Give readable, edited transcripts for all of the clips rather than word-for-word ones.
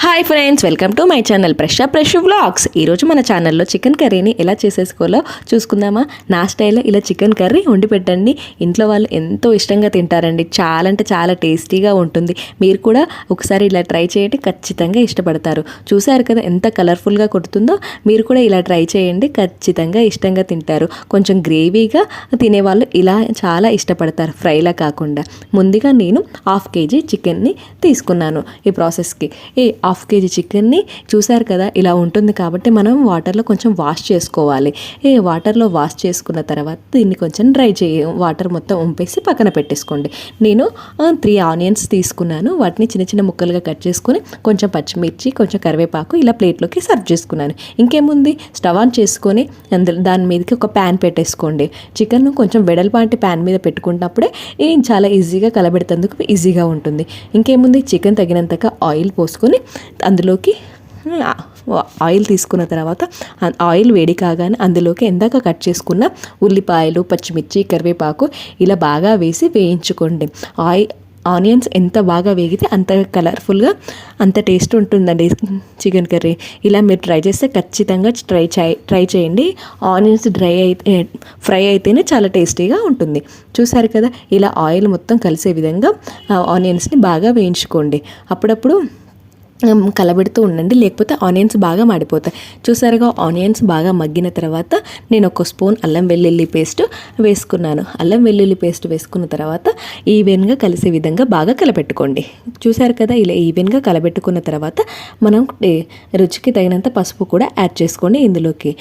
Hi friends, welcome to my channel fresh vlogs. ఈరోజు మన ఛానల్లో చికెన్ కర్రీని ఎలా చేసేసుకోవాలో చూసుకుందామా. నా స్టైల్లో ఇలా చికెన్ కర్రీ వండి పెట్టండి. ఇంట్లో వాళ్ళు ఎంతో ఇష్టంగా తింటారండి. చాలా అంటే చాలా టేస్టీగా ఉంటుంది. మీరు కూడా ఒకసారి ఇలా ట్రై చేయండి, ఖచ్చితంగా ఇష్టపడతారు. చూసారు కదా ఎంత కలర్ఫుల్గా కొడుతుందో. మీరు కూడా ఇలా ట్రై చేయండి, ఖచ్చితంగా ఇష్టంగా తింటారు. కొంచెం గ్రేవీగా తినేవాళ్ళు ఇలా చాలా ఇష్టపడతారు, ఫ్రైలా కాకుండా. ముందుగా నేను 1/2 kg చికెన్ని తీసుకున్నాను ఈ ప్రాసెస్కి. హాఫ్ కేజీ చికెన్ని చూసారు కదా ఇలా ఉంటుంది కాబట్టి మనం వాటర్లో కొంచెం వాష్ చేసుకోవాలి. వాటర్లో వాష్ చేసుకున్న తర్వాత దీన్ని కొంచెం వాటర్ మొత్తం ఉంపేసి పక్కన పెట్టేసుకోండి. నేను 3 ఆనియన్స్ తీసుకున్నాను. వాటిని చిన్న చిన్న ముక్కలుగా కట్ చేసుకొని కొంచెం పచ్చిమిర్చి, కొంచెం కరివేపాకు ఇలా ప్లేట్లోకి సర్వ్ చేసుకున్నాను. ఇంకేముంది, స్టవ్ ఆన్ చేసుకొని దాని మీదకి ఒక ప్యాన్ పెట్టేసుకోండి. చికెన్ కొంచెం వెడల్పాటి ప్యాన్ మీద పెట్టుకున్నప్పుడే చాలా ఈజీగా కలబెడతందుకు ఈజీగా ఉంటుంది. ఇంకేముంది, చికెన్ తగినంతగా ఆయిల్ పోసుకొని అందులోకి ఆయిల్ తీసుకున్న తర్వాత ఆయిల్ వేడి కాగానే అందులోకి ఎందాక కట్ చేసుకున్న ఉల్లిపాయలు, పచ్చిమిర్చి, కరివేపాకు ఇలా బాగా వేసి వేయించుకోండి. ఆనియన్స్ ఎంత బాగా వేగితే అంత కలర్ఫుల్గా, అంత టేస్ట్ ఉంటుందండి చికెన్ కర్రీ. ఇలా మీరు ట్రై చేస్తే ఖచ్చితంగా ట్రై చేయండి. ఆనియన్స్ ఫ్రై అయితేనే చాలా టేస్టీగా ఉంటుంది. చూసారు కదా, ఇలా ఆయిల్ మొత్తం కలిసే విధంగా ఆనియన్స్ని బాగా వేయించుకోండి. అప్పుడప్పుడు కలబెడుతూ ఉండండి, లేకపోతే ఆనియన్స్ బాగా మాడిపోతాయి. చూసారుగా, ఆనియన్స్ బాగా మగ్గిన తర్వాత నేను 1 స్పూన్ అల్లం వెల్లుల్లి పేస్ట్ వేసుకున్నాను. అల్లం వెల్లుల్లి పేస్ట్ వేసుకున్న తర్వాత ఈవెన్గా కలిసే విధంగా బాగా కలబెట్టుకోండి. చూసారు కదా, ఇలా ఈవెన్గా కలబెట్టుకున్న తర్వాత మనం రుచికి తగినంత పసుపు కూడా యాడ్ చేసుకోండి. ఇందులోకి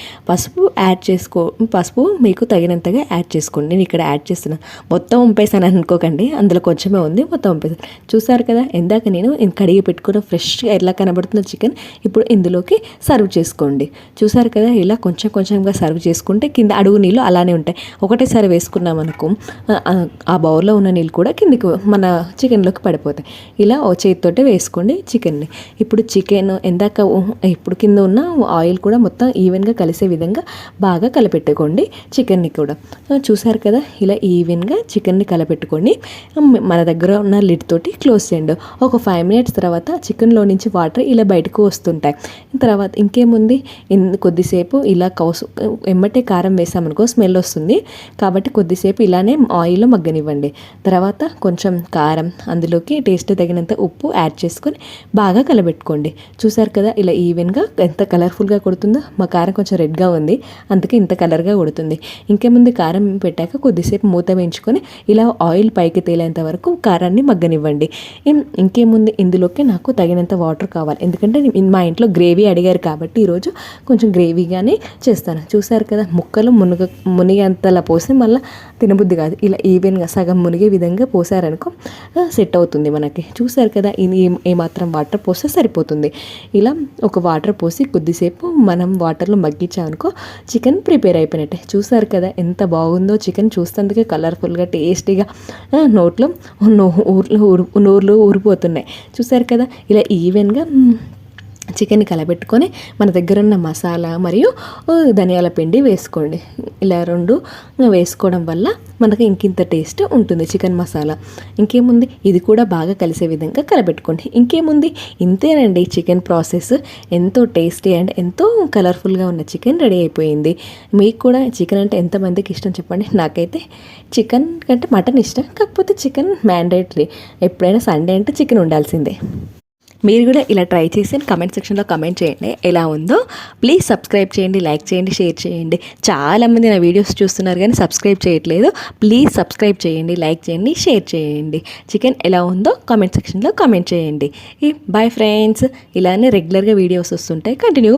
పసుపు మీకు తగినంతగా యాడ్ చేసుకోండి. నేను ఇక్కడ యాడ్ చేస్తున్నాను, మొత్తం ఉంపేసాను అనుకోకండి, అందులో కొంచెమే ఉంది, మొత్తం ఉంపేసాను. చూసారు కదా, ఇందాక నేను కడిగి పెట్టుకున్న ఫ్రెష్గా ఎలా కనబడుతున్న చికెన్ ఇప్పుడు ఇందులోకి సర్వ్ చేసుకోండి. చూసారు కదా, ఇలా కొంచెం కొంచెంగా సర్వ్ చేసుకుంటే కింద అడుగు నీళ్ళు అలానే ఉంటాయి. ఒకటేసారి వేసుకున్నాం అనుకో, ఆ బౌల్లో ఉన్న నీళ్ళు కూడా కిందికి మన చికెన్లోకి పడిపోతాయి. ఇలా చేతితోటే వేసుకోండి చికెన్ని. ఇప్పుడు చికెన్ ఇప్పుడు కింద ఉన్న ఆయిల్ కూడా మొత్తం ఈవెన్గా కలిసే విధంగా బాగా కలపెట్టుకోండి చికెన్ని కూడా. చూసారు కదా, ఇలా ఈవెన్గా చికెన్ని కలపెట్టుకోండి. మన దగ్గర ఉన్న లిడ్ తోటి క్లోజ్ చేయండి. ఒక 5 minutes తర్వాత చికెన్లో నుంచి వాటర్ ఇలా బయటకు వస్తుంటాయి. తర్వాత ఇంకేముంది, కొద్దిసేపు ఇలా ఎమ్మటే కారం వేసామనుకో స్మెల్ వస్తుంది, కాబట్టి కొద్దిసేపు ఇలానే ఆయిల్లో మగ్గనివ్వండి. తర్వాత కొంచెం కారం, అందులోకి టేస్ట్ తగినంత ఉప్పు యాడ్ చేసుకొని బాగా కలబెట్టుకోండి. చూసారు కదా, ఇలా ఈవెన్గా ఎంత కలర్ఫుల్గా కొడుతుందో. మా కారం కొంచెం రెడ్గా ఉంది, అందుకే ఇంత కలర్గా కొడుతుంది. ఇంకేముంది, కారం పెట్టాక కొద్దిసేపు మూత వేయించుకొని ఇలా ఆయిల్ పైకి తేలేంత వరకు కారాన్ని మగ్గనివ్వండి. ఇంకేముంది, ఇందులోకి నాకు తగినంత వాటర్ కావాలి, ఎందుకంటే మా ఇంట్లో గ్రేవీ అడిగారు కాబట్టి ఈరోజు కొంచెం గ్రేవీగానే చేస్తాను. చూసారు కదా, ముక్కలు మునిగేంతలా పోసి మళ్ళీ తినబుద్ధి కాదు. ఇలా ఈవెన్గా సగం మునిగే విధంగా పోసారనుకో సెట్ అవుతుంది మనకి. చూసారు కదా, ఏమాత్రం వాటర్ పోస్తే సరిపోతుంది. ఇలా ఒక వాటర్ పోసి కొద్దిసేపు మనం వాటర్లో మగ్గించామనుకో చికెన్ ప్రిపేర్ అయిపోయినట్టే. చూసారు కదా, ఎంత బాగుందో చికెన్. చూస్తేందుకే కలర్ఫుల్గా, టేస్టీగా నోట్లో నోర్లు ఊరిపోతున్నాయి. చూసారు కదా, ఇలా ఈవెన్గా చికెన్ కలబెట్టుకొని మన దగ్గర ఉన్న మసాలా మరియు ధనియాల పిండి వేసుకోండి. ఇలా 2 వేసుకోవడం వల్ల మనకి ఇంకింత టేస్ట్ ఉంటుంది చికెన్ మసాలా. ఇంకేముంది, ఇది కూడా బాగా కలిసే విధంగా కలబెట్టుకోండి. ఇంకేముంది, ఇంతేనండి చికెన్ ప్రాసెస్. ఎంతో టేస్టీ అండ్ ఎంతో కలర్ఫుల్గా ఉన్న చికెన్ రెడీ అయిపోయింది. మీకు కూడా చికెన్ అంటే ఎంతమందికి ఇష్టం చెప్పండి. నాకైతే చికెన్ కంటే మటన్ ఇష్టం, కాకపోతే చికెన్ మ్యాండేటరీ. ఎప్పుడైనా సండే అంటే చికెన్ ఉండాల్సిందే. మీరు కూడా ఇలా ట్రై చేసి కమెంట్ సెక్షన్లో కమెంట్ చేయండి ఎలా ఉందో. ప్లీజ్ సబ్స్క్రైబ్ చేయండి, లైక్ చేయండి, షేర్ చేయండి. చాలామంది నా వీడియోస్ చూస్తున్నారు కానీ సబ్స్క్రైబ్ చేయట్లేదు. ప్లీజ్ సబ్స్క్రైబ్ చేయండి, లైక్ చేయండి, షేర్ చేయండి. చికెన్ ఎలా ఉందో కామెంట్ సెక్షన్లో కామెంట్ చేయండి. Bye friends. ఇలానే రెగ్యులర్గా వీడియోస్ వస్తుంటాయి. కంటిన్యూ